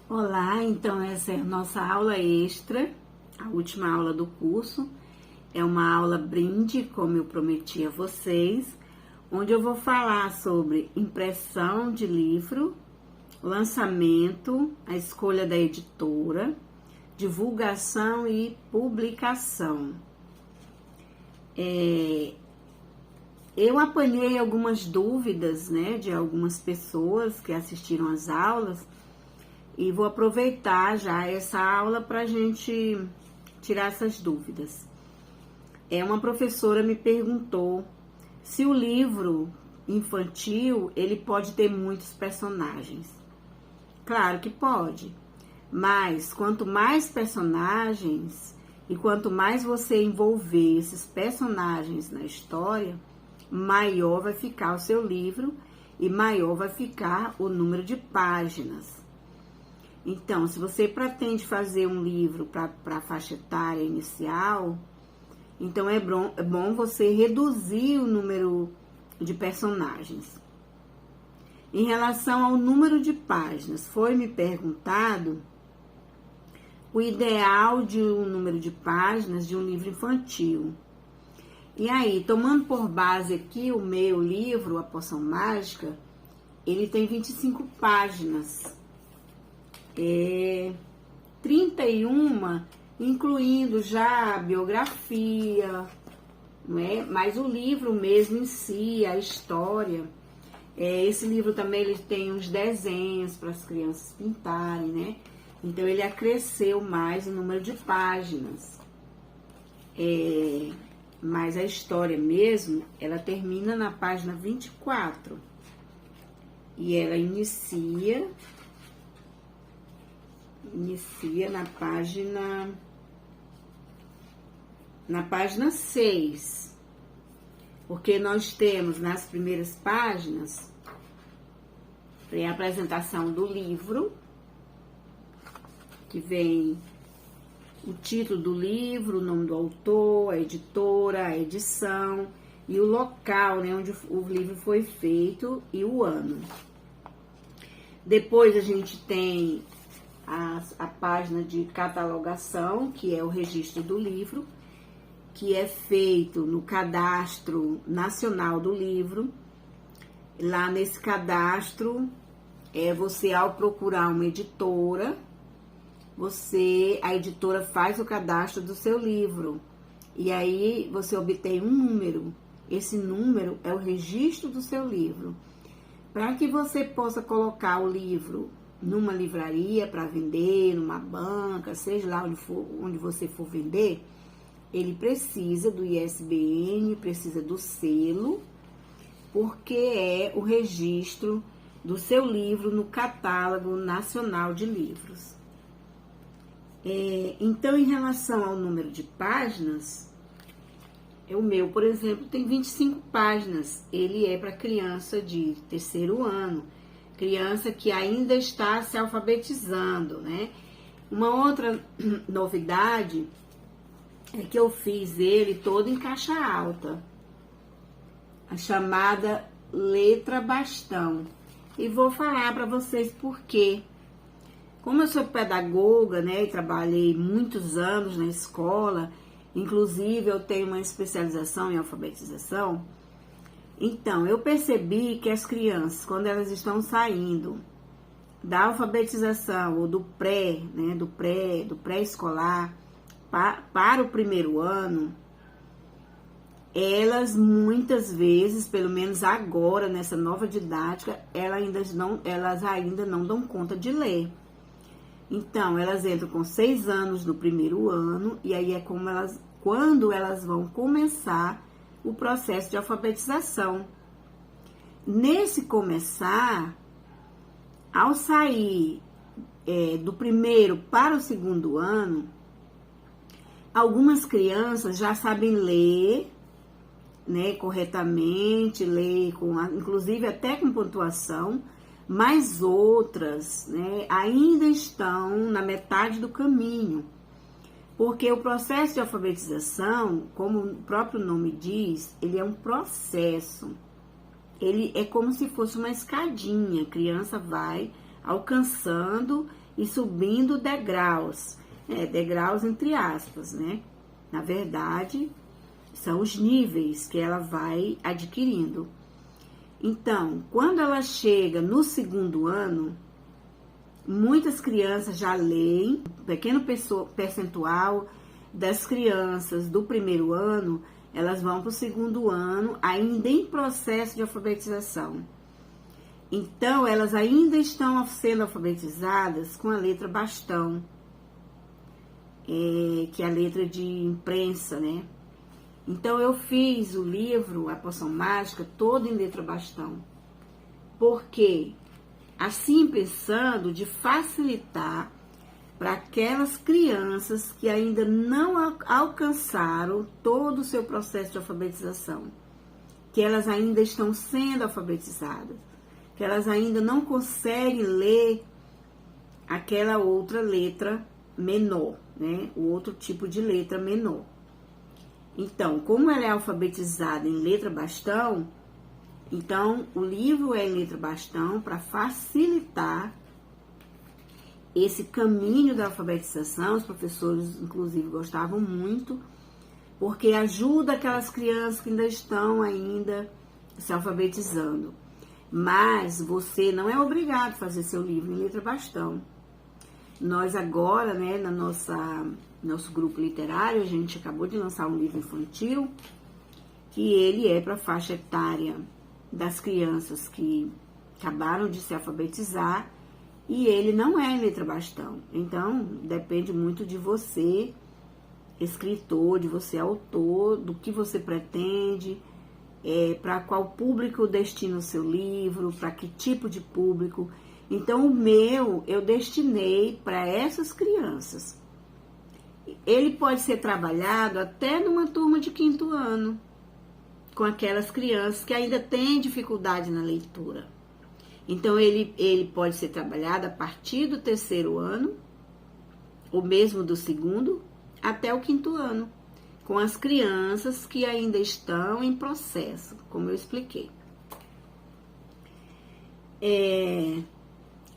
Olá, então essa é a nossa aula extra, a última aula do curso. É uma aula brinde, como eu prometi a vocês, onde eu vou falar sobre impressão de livro, lançamento, a escolha da editora, divulgação e publicação. Eu apanhei algumas dúvidas, né, de algumas pessoas que assistiram às aulas, e vou aproveitar já essa aula para a gente tirar essas dúvidas. Uma professora me perguntou se o livro infantil, ele pode ter muitos personagens. Claro que pode, mas quanto mais personagens e quanto mais você envolver esses personagens na história, maior vai ficar o seu livro e maior vai ficar o número de páginas. Então, se você pretende fazer um livro para a faixa etária inicial, então é bom você reduzir o número de personagens. Em relação ao número de páginas, foi me perguntado o ideal de um número de páginas de um livro infantil. E aí, tomando por base aqui o meu livro, A Poção Mágica, ele tem 25 páginas. 31, incluindo já a biografia, não é? Mas o livro mesmo em si, a história. Esse livro também ele tem uns desenhos para as crianças pintarem, né? Então ele acresceu mais o número de páginas. Mas a história mesmo, ela termina na página 24. E ela inicia na página 6, porque nós temos nas primeiras páginas a apresentação do livro, que vem o título do livro, o nome do autor, a editora, a edição e o local, né, onde o livro foi feito e o ano. Depois a gente tem a página de catalogação, que é o registro do livro, que é feito no Cadastro Nacional do Livro. Lá nesse cadastro, você ao procurar uma editora, a editora faz o cadastro do seu livro. E aí você obtém um número. Esse número é o registro do seu livro. Para que você possa colocar o livro numa livraria para vender, numa banca, seja lá onde você for vender, ele precisa do ISBN, precisa do selo, porque é o registro do seu livro no Catálogo Nacional de Livros. Então, em relação ao número de páginas, o meu, por exemplo, tem 25 páginas. Ele é para criança de terceiro ano, criança que ainda está se alfabetizando, né? Uma outra novidade é que eu fiz ele todo em caixa alta, a chamada letra bastão. E vou falar para vocês por quê. Como eu sou pedagoga, né, e trabalhei muitos anos na escola, inclusive eu tenho uma especialização em alfabetização, então eu percebi que as crianças, quando elas estão saindo da alfabetização ou do pré, né, do pré-escolar para o primeiro ano, elas muitas vezes, pelo menos agora, nessa nova didática, elas ainda não dão conta de ler. Então, elas entram com 6 anos no primeiro ano, e aí é quando elas vão começar o processo de alfabetização. Nesse começar, ao sair do primeiro para o segundo ano, algumas crianças já sabem ler, né, corretamente, ler, inclusive até com pontuação, mas outras, né, ainda estão na metade do caminho, porque o processo de alfabetização, como o próprio nome diz, ele é um processo. Ele é como se fosse uma escadinha, a criança vai alcançando e subindo degraus, degraus entre aspas, né? Na verdade, são os níveis que ela vai adquirindo. Então, quando ela chega no segundo ano, muitas crianças já leem, um pequeno percentual das crianças do primeiro ano, elas vão para o segundo ano, ainda em processo de alfabetização. Então, elas ainda estão sendo alfabetizadas com a letra bastão, que é a letra de imprensa, né? Então, eu fiz o livro, A Poção Mágica, todo em letra bastão. Por quê? Assim, pensando de facilitar para aquelas crianças que ainda não alcançaram todo o seu processo de alfabetização, que elas ainda estão sendo alfabetizadas, que elas ainda não conseguem ler aquela outra letra menor, né? O outro tipo de letra menor. Então, como ela é alfabetizada em letra bastão, então o livro é em letra bastão para facilitar esse caminho da alfabetização. Os professores, inclusive, gostavam muito, porque ajuda aquelas crianças que ainda estão se alfabetizando. Mas você não é obrigado a fazer seu livro em letra bastão. Nós agora, né, nosso grupo literário, a gente acabou de lançar um livro infantil, que ele é para a faixa etária das crianças que acabaram de se alfabetizar, e ele não é em letra bastão. Então, depende muito de você, escritor, de você, autor, do que você pretende, para qual público destina o seu livro, para que tipo de público. Então, o meu, eu destinei para essas crianças. Ele pode ser trabalhado até numa turma de 5º ano, com aquelas crianças que ainda têm dificuldade na leitura. Então, ele pode ser trabalhado a partir do 3º ano, ou mesmo do 2º, até o 5º ano, com as crianças que ainda estão em processo, como eu expliquei.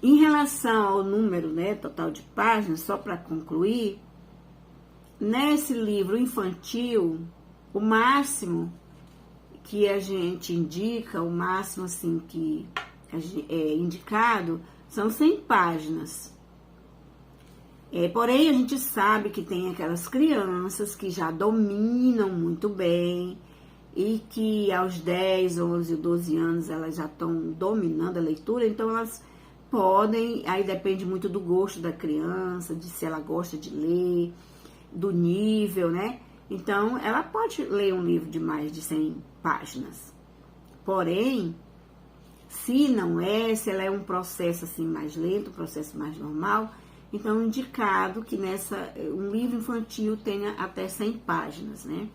Em relação ao número, né, total de páginas, só para concluir, nesse livro infantil, o máximo que a gente indica, o máximo assim que é indicado, são 100 páginas. Porém, a gente sabe que tem aquelas crianças que já dominam muito bem e que aos 10, 11, 12 anos elas já estão dominando a leitura, então elas podem, aí depende muito do gosto da criança, de se ela gosta de ler, do nível, né? Então, ela pode ler um livro de mais de 100 páginas. Porém, se ela é um processo assim mais lento, um processo mais normal, então é indicado que um livro infantil tenha até 100 páginas, né?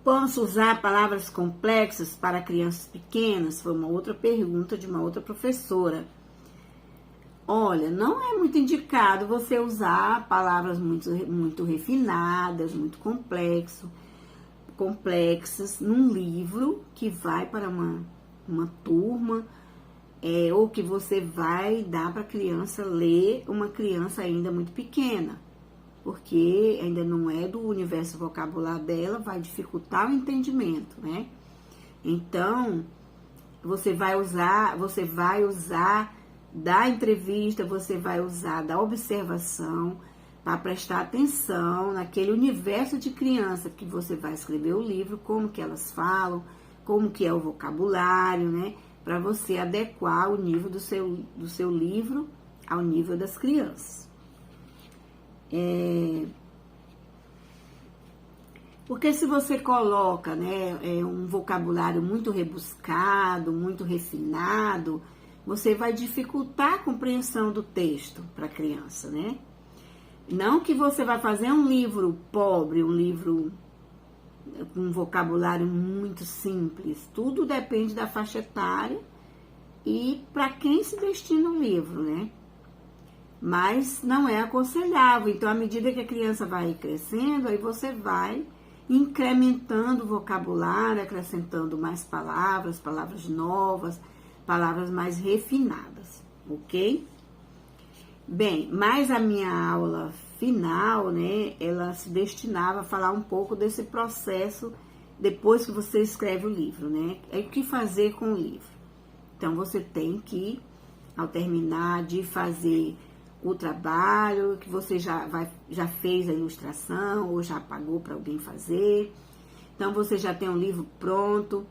Posso usar palavras complexas para crianças pequenas? Foi uma outra pergunta de uma outra professora. Olha, não é muito indicado você usar palavras muito refinadas, muito complexas num livro que vai para uma turma, ou que você vai dar para a criança ler, uma criança ainda muito pequena, porque ainda não é do universo vocabular dela, vai dificultar o entendimento, né? Então, você vai usar da entrevista, você vai usar da observação para prestar atenção naquele universo de criança que você vai escrever o livro, como que elas falam, como que é o vocabulário, né? Para você adequar o nível do seu livro ao nível das crianças. Porque se você coloca, né, um vocabulário muito rebuscado, muito refinado, você vai dificultar a compreensão do texto para a criança, né? Não que você vai fazer um livro pobre, um livro com um vocabulário muito simples. Tudo depende da faixa etária e para quem se destina o livro, né? Mas não é aconselhável. Então, à medida que a criança vai crescendo, aí você vai incrementando o vocabulário, acrescentando mais palavras novas, palavras mais refinadas, ok? Bem, mas a minha aula final, né, ela se destinava a falar um pouco desse processo depois que você escreve o livro, né? É o que fazer com o livro. Então, você tem que, ao terminar de fazer o trabalho, que você já fez a ilustração ou já pagou para alguém fazer, então você já tem um livro pronto,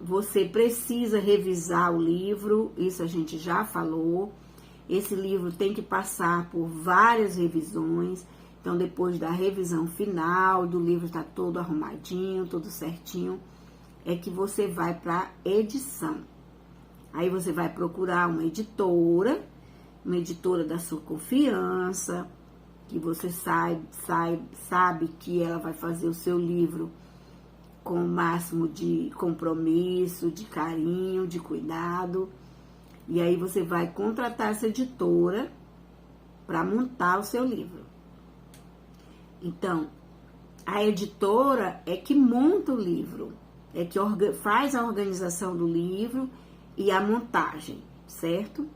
você precisa revisar o livro, isso a gente já falou. Esse livro tem que passar por várias revisões. Então, depois da revisão final, do livro estar todo arrumadinho, tudo certinho, é que você vai para edição. Aí você vai procurar uma editora da sua confiança, que você sabe que ela vai fazer o seu livro com o máximo de compromisso, de carinho, de cuidado. E aí você vai contratar essa editora para montar o seu livro. Então, a editora é que monta o livro, é que faz a organização do livro e a montagem, certo?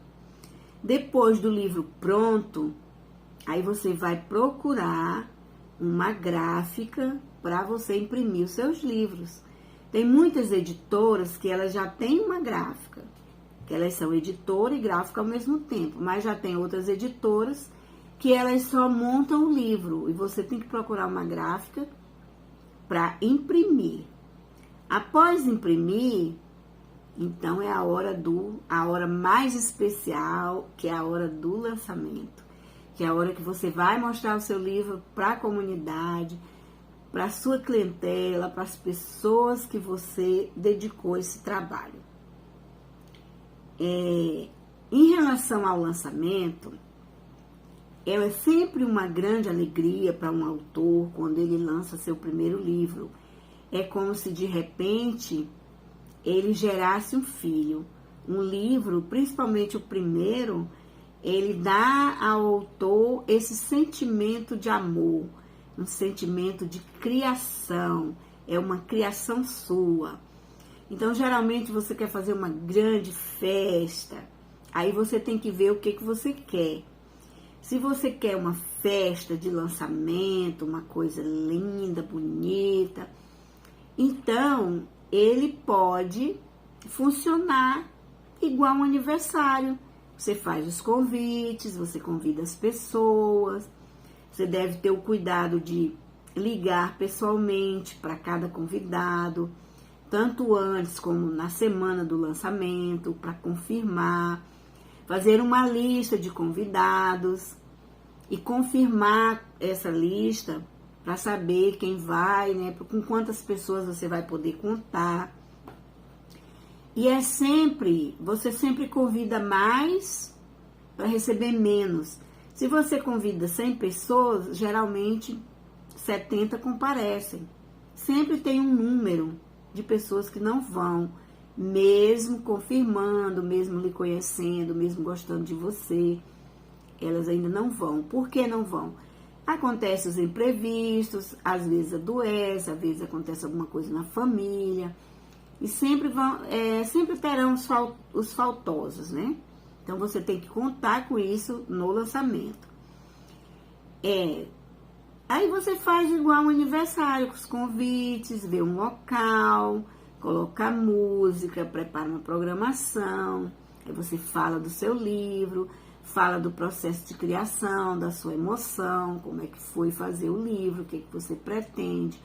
Depois do livro pronto, aí você vai procurar uma gráfica para você imprimir os seus livros. Tem muitas editoras que elas já têm uma gráfica, que elas são editora e gráfica ao mesmo tempo, mas já tem outras editoras que elas só montam o livro e você tem que procurar uma gráfica para imprimir. Após imprimir, então é a hora mais especial, que é a hora do lançamento, que é a hora que você vai mostrar o seu livro para a comunidade, para a sua clientela, para as pessoas que você dedicou esse trabalho. Em relação ao lançamento, é sempre uma grande alegria para um autor quando ele lança seu primeiro livro. É como se de repente ele gerasse um filho. Um livro, principalmente o primeiro, ele dá ao autor esse sentimento de amor, um sentimento de criação, é uma criação sua. Então, geralmente, você quer fazer uma grande festa, aí você tem que ver o que você quer. Se você quer uma festa de lançamento, uma coisa linda, bonita, então ele pode funcionar igual um aniversário. Você faz os convites, você convida as pessoas, você deve ter o cuidado de ligar pessoalmente para cada convidado, tanto antes como na semana do lançamento, para confirmar, fazer uma lista de convidados e confirmar essa lista para saber quem vai, né, com quantas pessoas você vai poder contar. E você sempre convida mais para receber menos. Se você convida 100 pessoas, geralmente 70 comparecem. Sempre tem um número de pessoas que não vão, mesmo confirmando, mesmo lhe conhecendo, mesmo gostando de você, elas ainda não vão. Por que não vão? Acontecem os imprevistos, às vezes adoece, às vezes acontece alguma coisa na família, e sempre terão os faltosos, né? Então, você tem que contar com isso no lançamento. Aí você faz igual um aniversário, com os convites, vê um local, coloca música, prepara uma programação, aí você fala do seu livro, fala do processo de criação, da sua emoção, como é que foi fazer o livro, o que você pretende,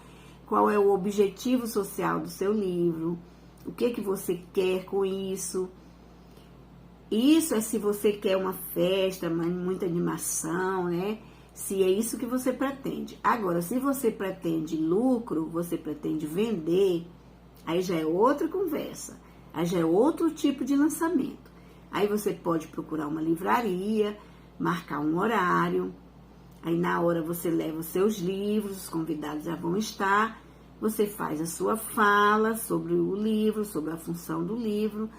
qual é o objetivo social do seu livro, o que você quer com isso. Isso é se você quer uma festa, muita animação, né? Se é isso que você pretende. Agora, se você pretende lucro, você pretende vender, aí já é outra conversa, aí já é outro tipo de lançamento. Aí você pode procurar uma livraria, marcar um horário, aí na hora você leva os seus livros, os convidados já vão estar, você faz a sua fala sobre o livro, sobre a função do livro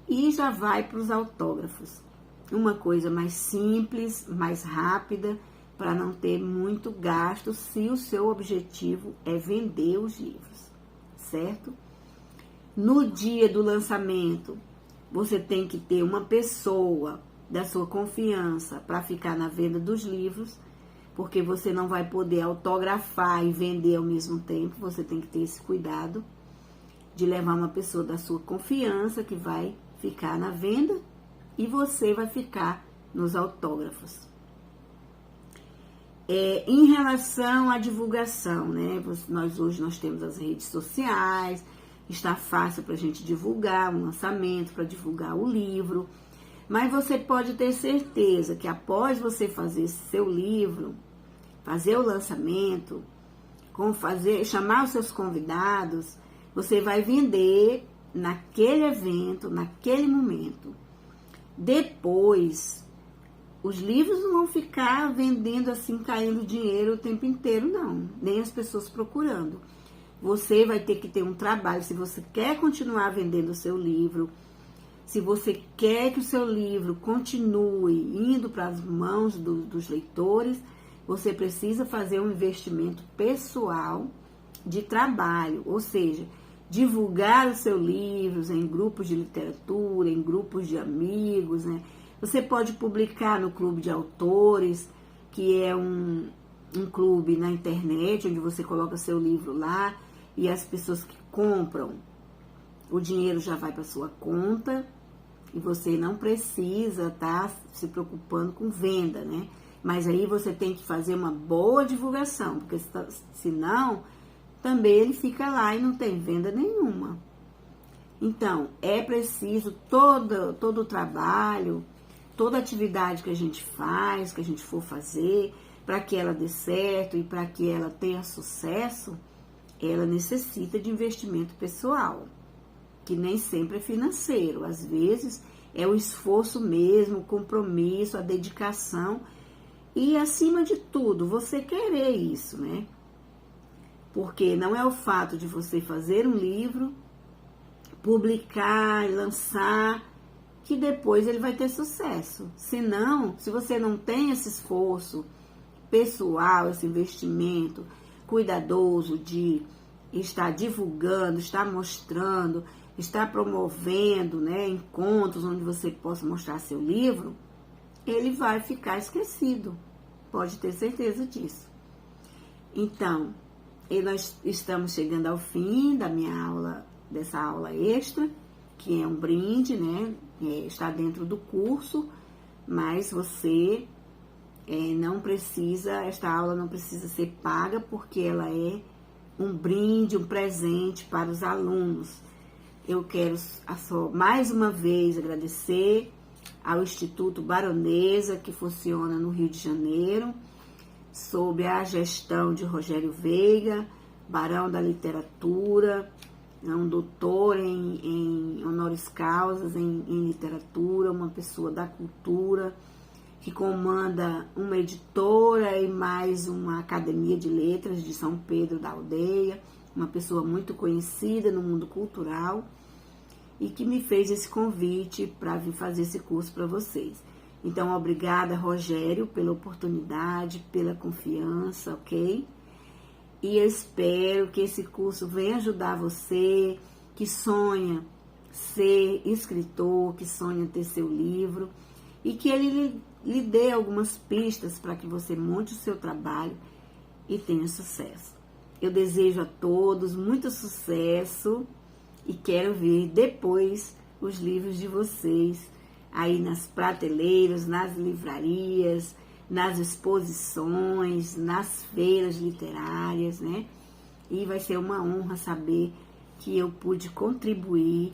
e já vai para os autógrafos. Uma coisa mais simples, mais rápida, para não ter muito gasto se o seu objetivo é vender os livros, certo? No dia do lançamento, você tem que ter uma pessoa da sua confiança para ficar na venda dos livros, porque você não vai poder autografar e vender ao mesmo tempo, você tem que ter esse cuidado de levar uma pessoa da sua confiança que vai ficar na venda e você vai ficar nos autógrafos. Em relação à divulgação, né? Hoje nós temos as redes sociais, está fácil para a gente divulgar um lançamento, para divulgar o livro, mas você pode ter certeza que após você fazer seu livro, fazer o lançamento, chamar os seus convidados, você vai vender naquele evento, naquele momento. Depois, os livros não vão ficar vendendo assim, caindo dinheiro o tempo inteiro, não. Nem as pessoas procurando. Você vai ter que ter um trabalho. Se você quer continuar vendendo o seu livro, se você quer que o seu livro continue indo para as mãos dos leitores, você precisa fazer um investimento pessoal de trabalho. Ou seja, divulgar os seus livros em grupos de literatura, em grupos de amigos, né? Você pode publicar no Clube de Autores, que é um clube na internet, onde você coloca seu livro lá e as pessoas que compram, o dinheiro já vai para sua conta e você não precisa estar se preocupando com venda, né? Mas aí você tem que fazer uma boa divulgação, porque senão também ele fica lá e não tem venda nenhuma. Então, é preciso todo o trabalho, toda atividade que a gente faz, que a gente for fazer, para que ela dê certo e para que ela tenha sucesso, ela necessita de investimento pessoal, que nem sempre é financeiro. Às vezes é o esforço mesmo, o compromisso, a dedicação e, acima de tudo, você querer isso, né? Porque não é o fato de você fazer um livro, publicar, lançar, que depois ele vai ter sucesso. Senão, se você não tem esse esforço pessoal, esse investimento cuidadoso de estar divulgando, estar mostrando, estar promovendo, né, encontros onde você possa mostrar seu livro, ele vai ficar esquecido. Pode ter certeza disso. Então, nós estamos chegando ao fim da minha aula, dessa aula extra, que é um brinde, né? Está dentro do curso, mas você não precisa, esta aula não precisa ser paga, porque ela é um brinde, um presente para os alunos. Eu quero mais uma vez agradecer ao Instituto Baronesa, que funciona no Rio de Janeiro, sob a gestão de Rogério Veiga, barão da literatura, um doutor em honoris causas em literatura, uma pessoa da cultura, que comanda uma editora e mais uma academia de letras de São Pedro da Aldeia, uma pessoa muito conhecida no mundo cultural, e que me fez esse convite para vir fazer esse curso para vocês. Então, obrigada, Rogério, pela oportunidade, pela confiança, ok? E eu espero que esse curso venha ajudar você, que sonha ser escritor, que sonha ter seu livro, e que ele lhe dê algumas pistas para que você monte o seu trabalho e tenha sucesso. Eu desejo a todos muito sucesso e quero ver depois os livros de vocês aí nas prateleiras, nas livrarias, nas exposições, nas feiras literárias, né? E vai ser uma honra saber que eu pude contribuir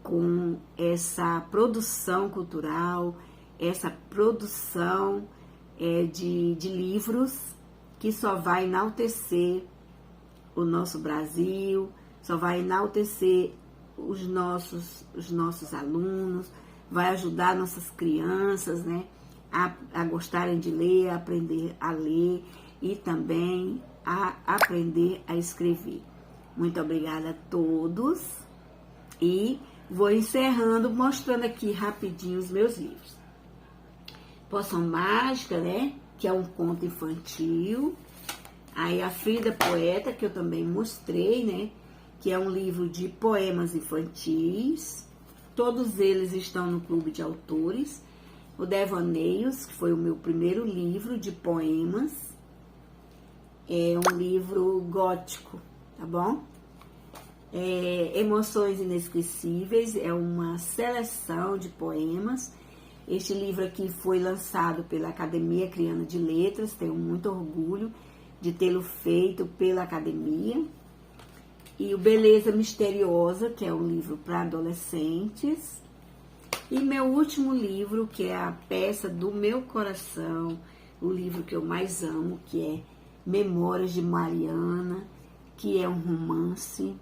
com essa produção cultural, essa produção de livros que só vai enaltecer o nosso Brasil, só vai enaltecer os nossos alunos, vai ajudar nossas crianças, né, a gostarem de ler, a aprender a ler e também a aprender a escrever. Muito obrigada a todos e vou encerrando, mostrando aqui rapidinho os meus livros. Poção Mágica, né, que é um conto infantil. Aí a Frida Poeta, que eu também mostrei, né, que é um livro de poemas infantis. Todos eles estão no Clube de Autores. O Devaneios, que foi o meu primeiro livro de poemas, é um livro gótico, tá bom? Emoções Inesquecíveis é uma seleção de poemas. Este livro aqui foi lançado pela Academia Criana de Letras, tenho muito orgulho de tê-lo feito pela Academia. E o Beleza Misteriosa, que é um livro para adolescentes. E meu último livro, que é a peça do meu coração, o livro que eu mais amo, que é Memórias de Mariana, que é um romance.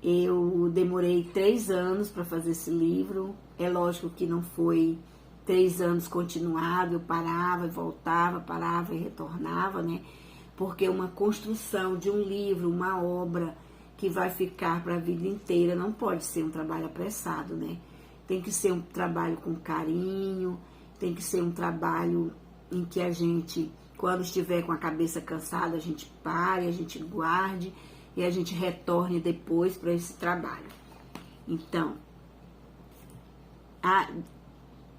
Eu demorei 3 anos para fazer esse livro. É lógico que não foi 3 anos continuado, eu parava e voltava, parava e retornava, né? Porque uma construção de um livro, uma obra que vai ficar para a vida inteira, não pode ser um trabalho apressado, né? Tem que ser um trabalho com carinho, tem que ser um trabalho em que a gente, quando estiver com a cabeça cansada, a gente pare, a gente guarde e a gente retorne depois para esse trabalho. Então,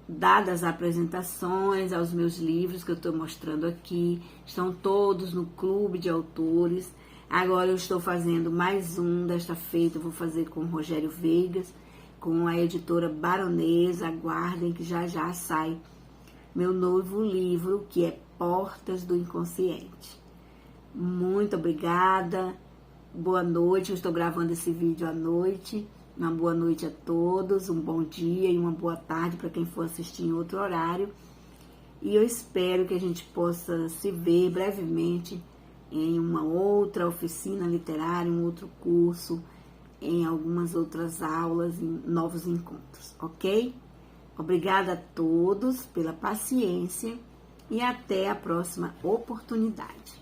dadas as apresentações aos meus livros que eu estou mostrando aqui, estão todos no Clube de Autores. Agora eu estou fazendo mais um, desta feita eu vou fazer com o Rogério Veigas, com a editora Baronesa. Aguardem que já já sai meu novo livro, que é Portas do Inconsciente. Muito obrigada, boa noite, eu estou gravando esse vídeo à noite. Uma boa noite a todos, um bom dia e uma boa tarde para quem for assistir em outro horário. E eu espero que a gente possa se ver brevemente em uma outra oficina literária, um outro curso, em algumas outras aulas, em novos encontros, ok? Obrigada a todos pela paciência e até a próxima oportunidade.